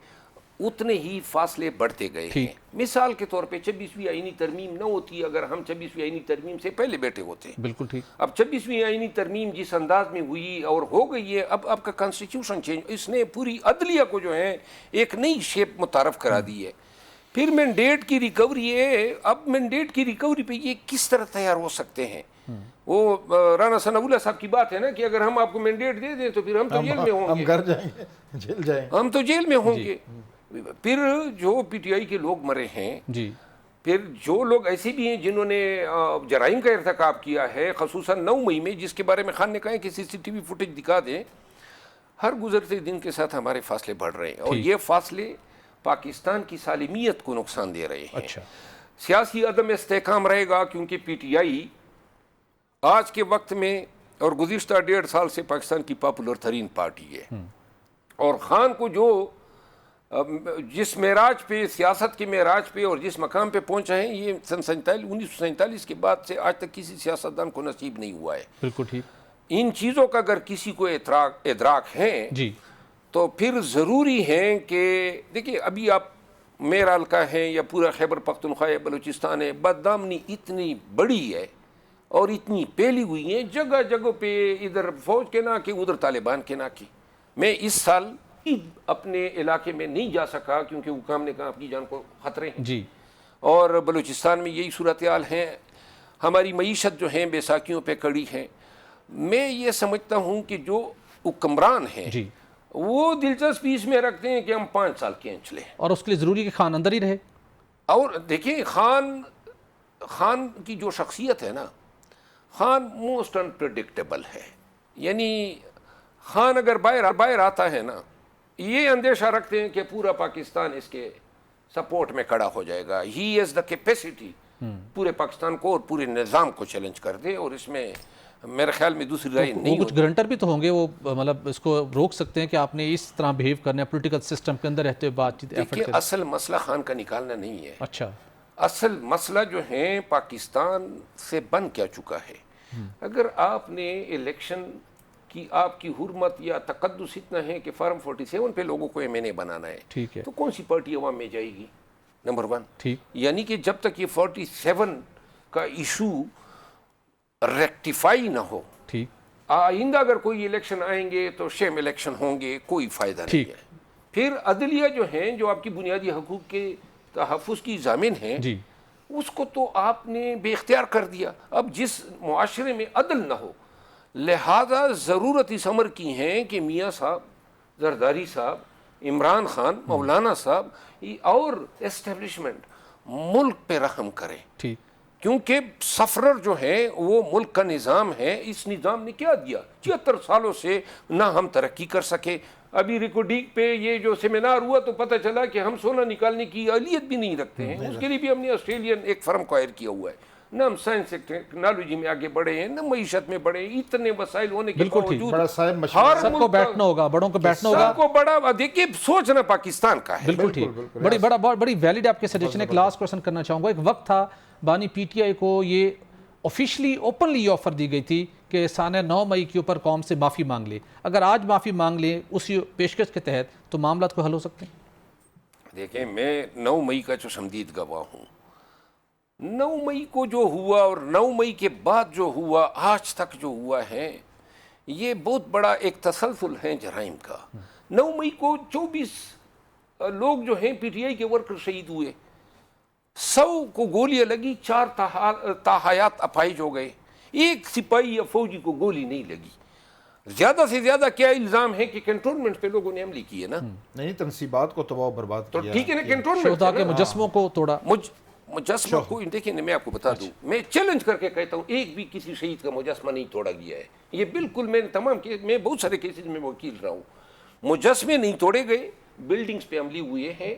اتنے ہی فاصلے بڑھتے گئے ہیں. مثال کے طور پہ 26ویں آئینی ترمیم نہ ہوتی اگر ہم 26ویں آئینی ترمیم سے پہلے بیٹھے ہوتے. بالکل ٹھیک. اب 26ویں آئینی ترمیم جس انداز میں ہوئی اور ہو گئی ہے، اب آپ کا کانسٹیٹیوشن چینج، اس نے پوری عدلیہ کو جو ہے ایک نئی شیپ متعارف کرا دی ہے. پھر مینڈیٹ کی ریکوری ہے. اب مینڈیٹ کی ریکوری پہ یہ کس طرح تیار ہو سکتے ہیں؟ وہ رانا ثناء اللہ صاحب کی بات ہے نا کہ اگر ہم آپ کو مینڈیٹ دے دیں تو پھر ہم تو جیل میں ہوں گے، ہم گھر جائیں گے، جیل جائیں گے، ہم تو جیل میں ہوں گے. پھر جو پی ٹی آئی کے لوگ مرے ہیں، پھر جو لوگ ایسے بھی ہیں جنہوں نے جرائم کا ارتکاب کیا ہے، خصوصاً 9 مئی میں، جس کے بارے میں خان نے کہا ہے کہ سی سی ٹی وی فوٹیج دکھا دیں. ہر گزرتے دن کے ساتھ ہمارے فاصلے بڑھ رہے ہیں اور یہ فاصلے پاکستان کی سالمیت کو نقصان دے رہے ہیں. سیاسی عدم استحکام رہے گا کیونکہ پی ٹی آئی آج کے وقت میں اور گزشتہ 1.5 سال سے پاکستان کی پاپولر ترین پارٹی ہے. اور خان کو جو جس معراج پہ، سیاست کے معراج پہ اور جس مقام پہ پہنچا ہے، یہ سن 1947 کے بعد سے آج تک کسی سیاستدان کو نصیب نہیں ہوا ہے. بالکل ٹھیک. ان چیزوں کا اگر کسی کو ادراک ہے تو پھر ضروری ہے کہ دیکھیں، ابھی آپ میرا حلقہ ہے یا پورا خیبر پختونخوا یا بلوچستان ہے، بدامنی اتنی بڑی ہے اور اتنی پھیلی ہوئی ہیں، جگہ جگہ پہ ادھر فوج کے ناکے، ادھر طالبان کے ناکے. میں اس سال اپنے علاقے میں نہیں جا سکا کیونکہ حکام نے کہا آپ کی جان کو خطرے ہیں. اور بلوچستان میں یہی صورتحال ہے. ہماری معیشت جو ہیں بیساکھیوں پہ کڑی ہے. میں یہ سمجھتا ہوں کہ جو حکمران ہیں وہ دلچسپی اس میں رکھتے ہیں کہ ہم 5 سال کے انچ لیں، اور اس کے لیے ضروری کہ خان اندر ہی رہے. اور دیکھیں خان کی جو شخصیت ہے نا، خان موسٹ انپریڈکٹیبل ہے. یعنی خان اگر باہر آتا ہے نا، یہ اندیشہ رکھتے ہیں کہ پورا پاکستان اس کے سپورٹ میں کھڑا ہو جائے گا. ہی ہیز دا کیپیسٹی پورے پاکستان کو اور پورے نظام کو چیلنج کر دے، اور اس میں میرے خیال میں دوسری رائے نہیں. کچھ گرنٹر بھی تو ہوں گے، وہ مطلب اس کو روک سکتے ہیں کہ آپ نے اس طرح بیہیو کرنا ہے پولیٹیکل سسٹم کے اندر رہتے ہوئے بات چیت. دیکھیے، اصل مسئلہ خان کا نکالنا نہیں ہے. اچھا، اصل مسئلہ جو ہے پاکستان سے بن کیا چکا ہے. اگر آپ نے الیکشن کی، آپ کی حرمت یا تقدس اتنا ہے کہ فارم 47 پہ لوگوں کو ایم این اے بنانا ہے، تو کون سی پارٹی عوام میں جائے گی؟ نمبر 1. یعنی کہ جب تک یہ 47 کا ایشو ریکٹیفائی نہ ہو، آئندہ اگر کوئی الیکشن آئیں گے تو شیم الیکشن ہوں گے، کوئی فائدہ نہیں ہے. پھر عدلیہ جو ہیں، جو آپ کی بنیادی حقوق کے تحفظ کی ضامن ہیں، اس کو تو آپ نے بے اختیار کر دیا. اب جس معاشرے میں عدل نہ ہو، لہذا ضرورت اس امر کی ہے کہ میاں صاحب، زرداری صاحب، عمران خان، مولانا صاحب اور اسٹیبلشمنٹ ملک پہ رحم کریں. کیونکہ سفرر جو ہے وہ ملک کا نظام ہے. اس نظام نے کیا دیا؟ 76 سالوں سے نہ ہم ترقی کر سکے. ابھی ریکارڈنگ پہ یہ جو سیمینار ہوا تو پتہ چلا کہ ہم سونا نکالنے کی اہلیت بھی نہیں رکھتے ہیں. اس کے لیے بھی ہم نے آسٹریلین ایک فرم کو ہائر کیا ہوا ہے. نہ ہم سائنس ٹیکنالوجی میں آگے بڑھے ہیں، نہ معیشت میں بڑھے ہیں. اتنے وسائل ہونے کے باوجود سب کو بیٹھنا ہوگا، بڑوں کو بیٹھنا ہوگا. سب کو بڑا دیکھیے سوچنا پاکستان کا ہے. بالکل ٹھیک. بڑی ویلڈ آپ کے سجیشن. ایک لاسٹ کوشچن کرنا چاہوں گا. ایک وقت تھا بانی پی ٹی آئی کو یہ آفیشلی اوپنلی آفر دی گئی تھی کہ سانحہ 9 مئی کے اوپر قوم سے معافی مانگ لے. اگر آج معافی مانگ لیں اسی پیشکش کے تحت تو معاملات کو حل ہو سکتے ہیں؟ دیکھیں، میں 9 مئی کا جو شمدید گواہ ہوں. 9 مئی کو جو ہوا اور 9 مئی کے بعد جو ہوا، آج تک جو ہوا ہے، یہ بہت بڑا ایک تسلسل ہے جرائم کا. 9 مئی کو 24 لوگ جو ہیں پی ٹی آئی کے ورکر شہید ہوئے. 100 کو گولیاں لگی، 4 تاحیات اپائج ہو گئے. ایک سپاہی یا فوجی کو گولی نہیں لگی. زیادہ سے زیادہ کیا الزام ہے کہ کنٹونمنٹ پہ لوگوں نے حملے کیے نا. نہیں تنصیبات کو تباہ و برباد تو کیا. ٹھیک ہے نا, کنٹونمنٹ شہداء کے مجسموں کو توڑا. مجسمہ کو دیکھیں میں آپ کو بتا دوں, میں چیلنج کر کے کہتا ہوں ایک بھی کسی شہید کا مجسمہ نہیں توڑا گیا ہے. یہ بالکل میں نے تمام میں بہت سارے کیسز میں وکیل رہا ہوں. مجسمے نہیں توڑے گئے, بلڈنگز پہ حملے ہوئے ہیں,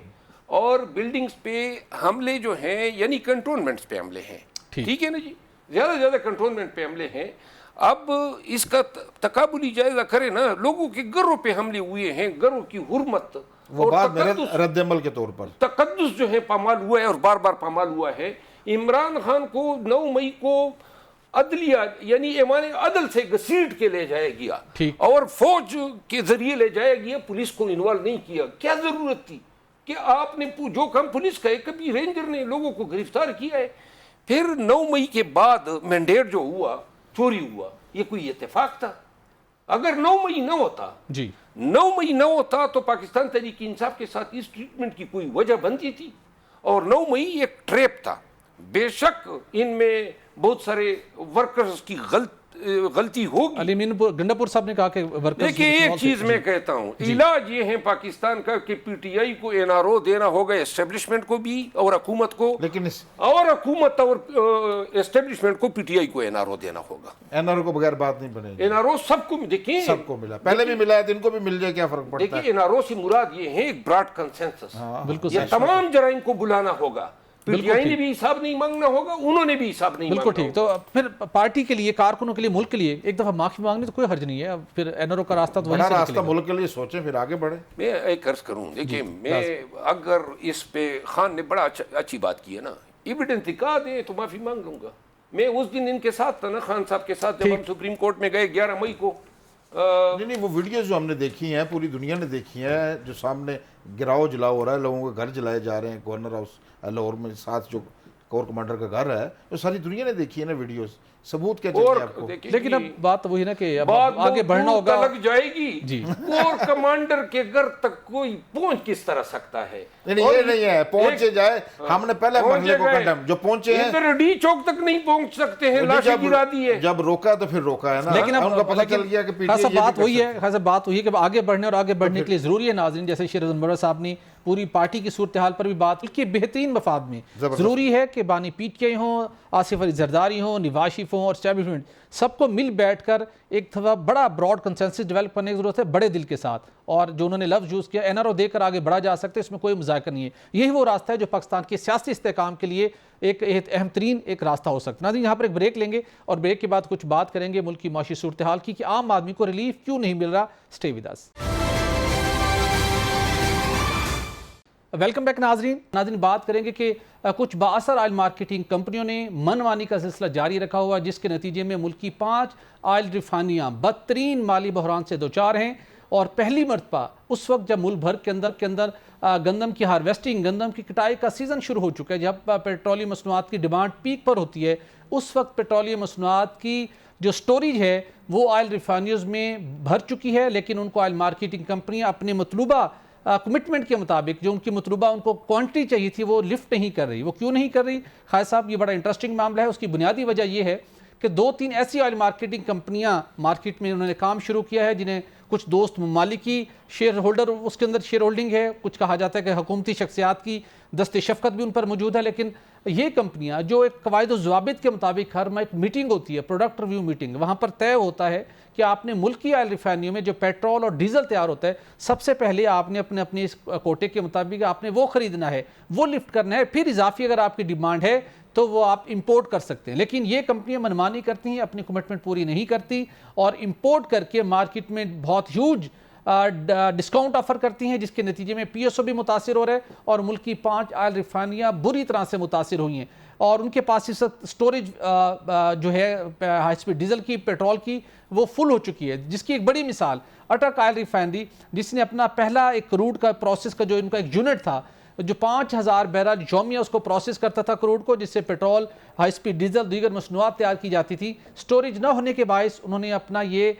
اور بلڈنگز پہ حملے جو ہیں یعنی کنٹونمنٹس پہ حملے ہیں. ٹھیک ہے نا جی, زیادہ سے زیادہ کنٹونمنٹ پہ حملے ہیں. اب اس کا تقابلی جائزہ کرے نا, لوگوں کے گھروں پہ حملے ہوئے ہیں, گھروں کی حرمت وہ بات میرے رد عمل کے طور پر تقدس جو ہے پامال ہوا ہے, اور بار بار پامال ہوا ہے. عمران خان کو 9 مئی کو عدلیہ یعنی ایوان عدل سے گھسیٹ کے لے جایا گیا, اور فوج کے ذریعے لے جایا گیا, پولیس کو انوالو نہیں کیا. کیا ضرورت تھی کہ آپ نے جو کام پولیس کا ہے, کبھی رینجر نے لوگوں کو گرفتار کیا ہے. پھر 9 مئی کے بعد مینڈیٹ جو ہوا, چوری ہوا, یہ کوئی اتفاق تھا؟ اگر 9 مئی نہ ہوتا 9 مئی نہ ہوتا تو پاکستان تحریک انصاف کے ساتھ اس ٹریٹمنٹ کی کوئی وجہ بنتی تھی؟ اور 9 مئی ایک ٹریپ تھا. بے شک ان میں بہت سارے ورکرز کی غلطی ہوگی. علی امین گنڈاپور صاحب نے کہا کہ ورکرز, دیکھیں ایک چیز میں کہتا ہوں, علاج یہ ہے پاکستان کا کہ پی ٹی آئی کو این آر او دینا ہوگا, اسٹیبلشمنٹ کو بھی اور حکومت کو, لیکن اور حکومت اور اسٹیبلشمنٹ کو پی ٹی آئی کو این آر او دینا ہوگا. این آر او کو بغیر بات نہیں بنے گی. این آر او سب کو دیکھیں, سب کو ملا, پہلے بھی ملا ہے تو ان کو بھی مل جائے, کیا فرق پڑتا ہے. دیکھیں این آر او سے مراد یہ ہے ایک براڈ کنسنسس. یہ تمام جرائم کو بلانا ہوگا. پی ٹی آئی نے بھی حساب نہیں مانگنا ہوگا, انہوں نے بھی حساب نہیں مانگنا ہوگا. بالکل ٹھیک. تو پھر پارٹی کے لیے, کارکنوں کے لیے, ملک کے لیے ایک دفعہ معافی مانگنے تو کوئی حرج نہیں ہے. پھر این آر او کا راستہ تو وہیں سے راستہ ملک کے لیے سوچیں, پھر آگے بڑھیں. میں ایک عرض کروں, دیکھیں میں اگر اس پہ خان نے بڑا اچھی بات کی ہے نا, ایویڈنس دکھا دیں تو معافی مانگ لوں گا. میں اس دن ان کے ساتھ تھا نا, خان صاحب کے ساتھ, جب ہم سپریم کورٹ میں گئے 11 مئی کو. نہیں وہ ویڈیوز جو ہم نے دیکھی ہیں, پوری دنیا نے دیکھی ہیں, جو سامنے گراؤ جلاؤ ہو رہا ہے, لوگوں کے گھر جلائے جا رہے ہیں, گورنر ہاؤس لاہور میں ساتھ جو کور کمانڈر کا گھر ہے, وہ ساری دنیا نے دیکھی ہے نا ویڈیوز. ثبوت کیا چاہیے آپ کو؟ لیکن اب بات وہی نا کہ اب آگے بڑھنا ہوگا. لگ جائے گی کور کمانڈر کے گھر تک کوئی پہنچ کس طرح سکتا ہے؟ نہیں یہ نہیں ہے پہنچے جائے, ہم نے پہلے مرحلے کو کنڈم, جو پہنچے ہیں ادھر ڈی چوک تک نہیں پہنچ سکتے ہیں, لاشیں گرا دی ہے. جب روکا تو پھر روکا ہے نا, لیکن ان کا پتہ چل گیا کہ پی ٹی آئی بات وہی ہے. خاصا بات وہی ہے کہ آگے بڑھنے اور آگے بڑھنے کے لیے ضروری ہے ناظرین, جیسے شیر اعظم مرہ صاحب نے پوری پارٹی کی صورتحال پر بھی بات کی, بہترین مفاد میں ضروری ہے کہ بانی پی ٹی آئی ہوں, آصف علی زرداری ہوں, نواز شریف ہوں اور اسٹیبلشمنٹ, سب کو مل بیٹھ کر ایک دفعہ بڑا براڈ کنسنسس ڈیولپ کرنے کی ضرورت ہے, بڑے دل کے ساتھ. اور جو انہوں نے لفظ یوز کیا, این آر او دے کر آگے بڑھا جا سکتے, اس میں کوئی مذاکرہ نہیں ہے. یہی وہ راستہ ہے جو پاکستان کے سیاسی استحکام کے لیے ایک اہم ترین ایک راستہ ہو سکتا ہے. ناظرین یہاں پر ایک بریک لیں گے, اور بریک کے بعد کچھ بات کریں گے ملک کی معاشی صورتحال کی, کہ عام آدمی کو ریلیف کیوں نہیں مل رہا. Stay with us. Welcome back ناظرین بات کریں گے کہ کچھ بااثر آئل مارکیٹنگ کمپنیوں نے منمانی کا سلسلہ جاری رکھا ہوا, جس کے نتیجے میں ملک کی 5 آئل ریفائنریاں بدترین مالی بحران سے دوچار ہیں. اور پہلی مرتبہ اس وقت جب ملک بھر کے اندر گندم کی ہارویسٹنگ, گندم کی کٹائی کا سیزن شروع ہو چکا ہے, جب پیٹرولیم مصنوعات کی ڈیمانڈ پیک پر ہوتی ہے, اس وقت پیٹرولیم مصنوعات کی جو سٹوریج ہے وہ آئل ریفائنریز میں بھر چکی ہے, لیکن ان کو آئل مارکیٹنگ کمپنیاں اپنے مطلوبہ کمٹمنٹ کے مطابق جو ان کی مطلوبہ ان کو کوانٹٹی چاہیے تھی وہ لفٹ نہیں کر رہی. وہ کیوں نہیں کر رہی خالد صاحب؟ یہ بڑا انٹرسٹنگ معاملہ ہے. اس کی بنیادی وجہ یہ ہے کہ 2-3 ایسی آئل مارکیٹنگ کمپنیاں مارکیٹ میں انہوں نے کام شروع کیا ہے, جنہیں کچھ دوست ممالکی شیئر ہولڈر اس کے اندر شیئر ہولڈنگ ہے, کچھ کہا جاتا ہے کہ حکومتی شخصیات کی دست شفقت بھی ان پر موجود ہے. لیکن یہ کمپنیاں جو ایک قواعد و ضوابط کے مطابق ہر ایک میٹنگ ہوتی ہے, پروڈکٹ ریویو میٹنگ, وہاں پر طے ہوتا ہے کہ آپ نے ملکی آئل ریفائنریوں میں جو پیٹرول اور ڈیزل تیار ہوتا ہے, سب سے پہلے آپ نے اپنے اس کوٹے کے مطابق آپ نے وہ خریدنا ہے, وہ لفٹ کرنا ہے, پھر اضافی اگر آپ کی ڈیمانڈ ہے تو وہ آپ امپورٹ کر سکتے ہیں. لیکن یہ کمپنیاں منمانی کرتی ہیں, اپنی کمٹمنٹ پوری نہیں کرتی, اور امپورٹ کر کے مارکیٹ میں بہت ہیوج ڈسکاؤنٹ آفر کرتی ہیں, جس کے نتیجے میں پی ایس او بھی متاثر ہو رہا ہے, اور ملک کی 5 آئل ریفائنریاں بری طرح سے متاثر ہوئی ہیں. اور ان کے پاس اس وقت سٹوریج جو ہے ہائی سپیڈ ڈیزل کی, پیٹرول کی, وہ فل ہو چکی ہے. جس کی ایک بڑی مثال اٹک آئل ریفائنری, جس نے اپنا پہلا ایک کروڈ کا پروسیس کا جو ان کا ایک یونٹ تھا, جو 5000 بیرل یومیہ اس کو پروسیس کرتا تھا کروڈ کو, جس سے پیٹرول, ہائی سپیڈ ڈیزل, دیگر مصنوعات تیار کی جاتی تھی, سٹوریج نہ ہونے کے باعث انہوں نے اپنا یہ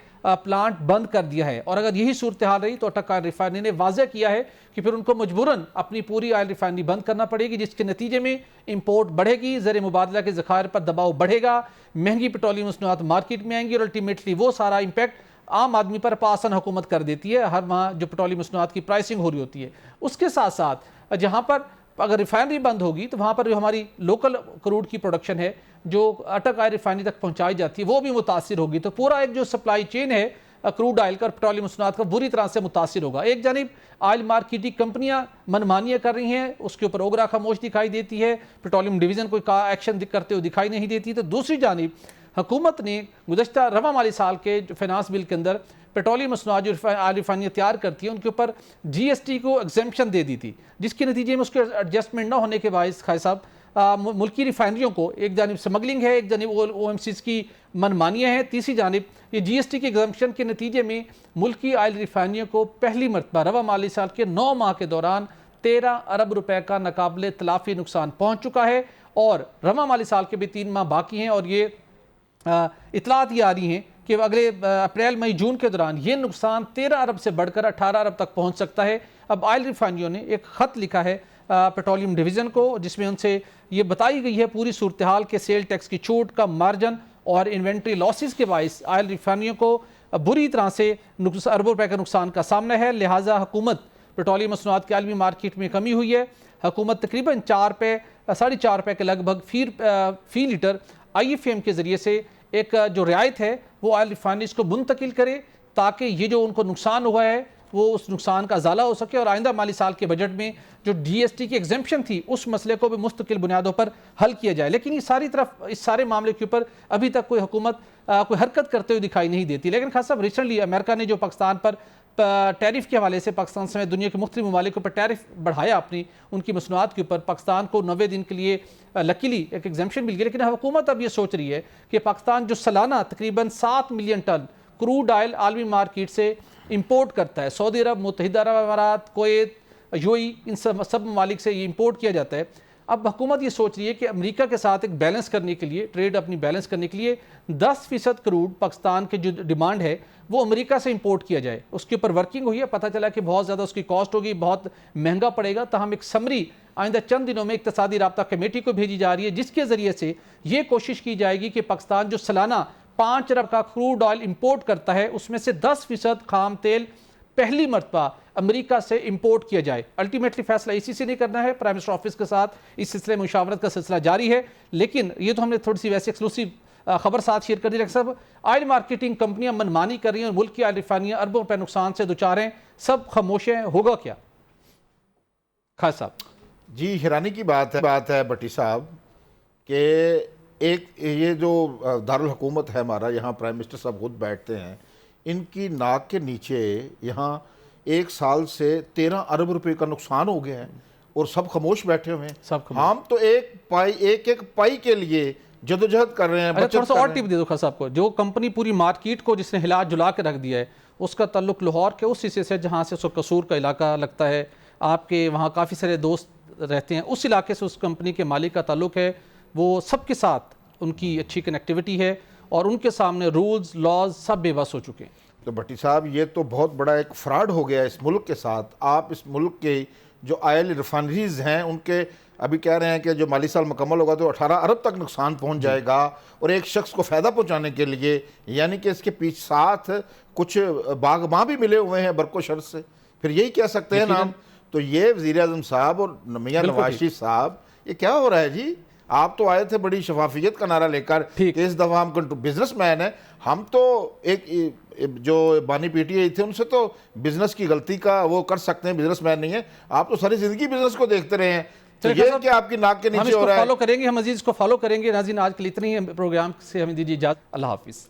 پلانٹ بند کر دیا ہے. اور اگر یہی صورتحال رہی تو اٹک آئل ریفائنری نے واضح کیا ہے کہ پھر ان کو مجبوراً اپنی پوری آئل ریفائنری بند کرنا پڑے گی, جس کے نتیجے میں امپورٹ بڑھے گی, زر مبادلہ کے ذخائر پر دباؤ بڑھے گا, مہنگی پیٹرولیم مصنوعات مارکیٹ میں آئیں گی, اور الٹیمیٹلی وہ سارا امپیکٹ عام آدمی پر پاسن حکومت کر دیتی ہے ہر ماہ جو پیٹرولیم مصنوعات کی پرائسنگ ہو رہی ہوتی ہے. اس کے ساتھ ساتھ جہاں پر اگر ریفائنری بند ہوگی تو وہاں پر جو ہماری لوکل کروڈ کی پروڈکشن ہے جو اٹک آئل ریفائنری تک پہنچائی جاتی ہے وہ بھی متاثر ہوگی. تو پورا ایک جو سپلائی چین ہے کروڈ آئل کا اور پیٹرولیم مصنوعات کا بری طرح سے متاثر ہوگا. ایک جانب آئل مارکیٹنگ کمپنیاں منمانیاں کر رہی ہیں, اس کے اوپر اوگرا خاموش دکھائی دیتی ہے, پیٹرولیم ڈویژن کوئی ایکشن کرتے ہوئے دکھائی نہیں دیتی. تو دوسری جانب حکومت نے گزشتہ رواں مالی سال کے جو فائنانس بل کے اندر پیٹرولیم مصنوعات جو آئل ریفائنریاں تیار کرتی ہیں ان کے اوپر جی ایس ٹی کو ایگزمپشن دے دی تھی, جس کے نتیجے میں اس کے ایڈجسٹمنٹ نہ ہونے کے باعث خالد صاحب ملکی ریفائنریوں کو ایک جانب سمگلنگ ہے, ایک جانب او ایم سیز کی منمانیاں ہیں, تیسری جانب یہ جی ایس ٹی کے ایگزمپشن کے نتیجے میں ملکی آئل ریفائنریوں کو پہلی مرتبہ رواں مالی سال کے 9 ماہ کے دوران 13 ارب روپے کا ناقابل تلافی نقصان پہنچ چکا ہے. اور رواں مالی سال کے بھی 3 ماہ باقی ہیں اور یہ اطلاعات یہ آ رہی ہیں کہ اگلے اپریل مئی جون کے دوران یہ نقصان 13 ارب سے بڑھ کر 18 ارب تک پہنچ سکتا ہے. اب آئل ریفائنریوں نے ایک خط لکھا ہے پیٹرولیم ڈویژن کو جس میں ان سے یہ بتائی گئی ہے پوری صورتحال کے سیل ٹیکس کی چھوٹ کا مارجن اور انوینٹری لاسز کے باعث آئل ریفائنریوں کو بری طرح سے اربوں روپے کا نقصان کا سامنا ہے. لہٰذا حکومت پیٹرولیم مصنوعات کے عالمی مارکیٹ میں کمی ہوئی ہے. حکومت تقریباً 4.5 روپے کے لگ بھگ فی لیٹر آئی ایف ایم کے ذریعے سے ایک جو رعایت ہے وہ آئل ریفائنریز کو منتقل کرے تاکہ یہ جو ان کو نقصان ہوا ہے وہ اس نقصان کا ازالہ ہو سکے اور آئندہ مالی سال کے بجٹ میں جو ڈی ایس ٹی کی ایگزمپشن تھی اس مسئلے کو بھی مستقل بنیادوں پر حل کیا جائے. لیکن اس سارے معاملے کے اوپر ابھی تک کوئی حکومت کوئی حرکت کرتے ہوئے دکھائی نہیں دیتی. لیکن خاص طور ریسنٹلی امریکہ نے جو پاکستان پر ٹیرف کے حوالے سے پاکستان سمیت دنیا کے مختلف ممالک پر ٹیرف بڑھایا اپنی ان کی مصنوعات کے اوپر, پاکستان کو 90 دن کے لیے لکیلی ایک ایگزمپشن مل گئی. لیکن حکومت اب یہ سوچ رہی ہے کہ پاکستان جو سالانہ تقریباً 7 ملین ٹن کروڈ آئل عالمی مارکیٹ سے امپورٹ کرتا ہے, سعودی عرب, متحدہ عرب امارات, کویت, یو اے ای, ان سب ممالک سے یہ امپورٹ کیا جاتا ہے. اب حکومت یہ سوچ رہی ہے کہ امریکہ کے ساتھ ایک بیلنس کرنے کے لیے, ٹریڈ اپنی بیلنس کرنے کے لیے 10% کروڈ پاکستان کے جو ڈیمانڈ ہے وہ امریکہ سے امپورٹ کیا جائے. اس کے اوپر ورکنگ ہوئی ہے, پتہ چلا کہ بہت زیادہ اس کی کاسٹ ہوگی, بہت مہنگا پڑے گا. تاہم ایک سمری آئندہ چند دنوں میں اقتصادی رابطہ کمیٹی کو بھیجی جا رہی ہے جس کے ذریعے سے یہ کوشش کی جائے گی کہ پاکستان جو سالانہ 5 ارب کا کروڈ آئل امپورٹ کرتا ہے اس میں سے 10% خام تیل پہلی مرتبہ امریکہ سے امپورٹ کیا جائے. الٹیمیٹلی فیصلہ اسی سے نہیں کرنا ہے, پرائم منسٹر آفس کے ساتھ اس سلسلے میں مشاورت کا سلسلہ جاری ہے. لیکن یہ تو ہم نے تھوڑی سی ویسے ایکسکلوسیو خبر ساتھ شیئر کر دی. ڈاکٹر صاحب, آئل مارکیٹنگ کمپنیاں منمانی کر رہی ہیں اور ملک کی آئل ریفائنریاں اربوں روپے نقصان سے دوچار ہیں, سب خاموش ہیں, ہوگا کیا خالد صاحب؟ جی حیرانی کی بات ہے بٹی صاحب کہ ایک یہ جو دارالحکومت ہے ہمارا, یہاں پرائم منسٹر صاحب خود بیٹھتے ہیں, ان کی ناک کے نیچے یہاں 1 سال سے 13 ارب روپے کا نقصان ہو گیا ہے اور سب خاموش بیٹھے ہوئے ہیں. ہم تو ایک پائی کے لیے جدوجہد کر رہے ہیں. تھوڑا سا اور ٹپ دے دو خالد صاحب کو, جو کمپنی پوری مارکیٹ کو جس نے ہلا جلا کے رکھ دیا ہے اس کا تعلق لاہور کے اس حصے سے جہاں سے قصور کا علاقہ لگتا ہے, آپ کے وہاں کافی سارے دوست رہتے ہیں, اس علاقے سے اس کمپنی کے مالک کا تعلق ہے. وہ سب کے ساتھ ان کی اچھی کنیکٹیوٹی ہے اور ان کے سامنے رولز لاز سب بے بس ہو چکے ہیں. تو بٹی صاحب یہ تو بہت بڑا ایک فراڈ ہو گیا اس ملک کے ساتھ. آپ اس ملک کے جو آئل ریفائنریز ہیں ان کے ابھی کہہ رہے ہیں کہ جو مالی سال مکمل ہوگا تو 18 ارب تک نقصان پہنچ جائے گا, اور ایک شخص کو فائدہ پہنچانے کے لیے یعنی کہ اس کے پیچھے ساتھ کچھ باغباں بھی ملے ہوئے ہیں برق و شرط سے, پھر یہی کہہ سکتے ہیں نام. تو یہ وزیر اعظم صاحب اور میاں نواز شریف صاحب یہ کیا ہو رہا ہے جی؟ آپ تو آئے تھے بڑی شفافیت کا نعرہ لے کر کہ اس دفعہ ہم بزنس مین ہیں. ہم تو ایک جو بانی پی ٹی آئی تھے ان سے تو بزنس کی غلطی کا وہ کر سکتے ہیں, بزنس مین نہیں ہے. آپ تو ساری زندگی بزنس کو دیکھتے رہے ہیں, تو یہ کہ آپ کی ناک کے نیچے ہو رہا ہے. ہم اس کو فالو کریں گے, ہم عزیز اس کو فالو کریں گے. ناظرین آج کے لیے اتنی ہی, پروگرام سے ہمیں دیجیے اجازت. اللہ حافظ.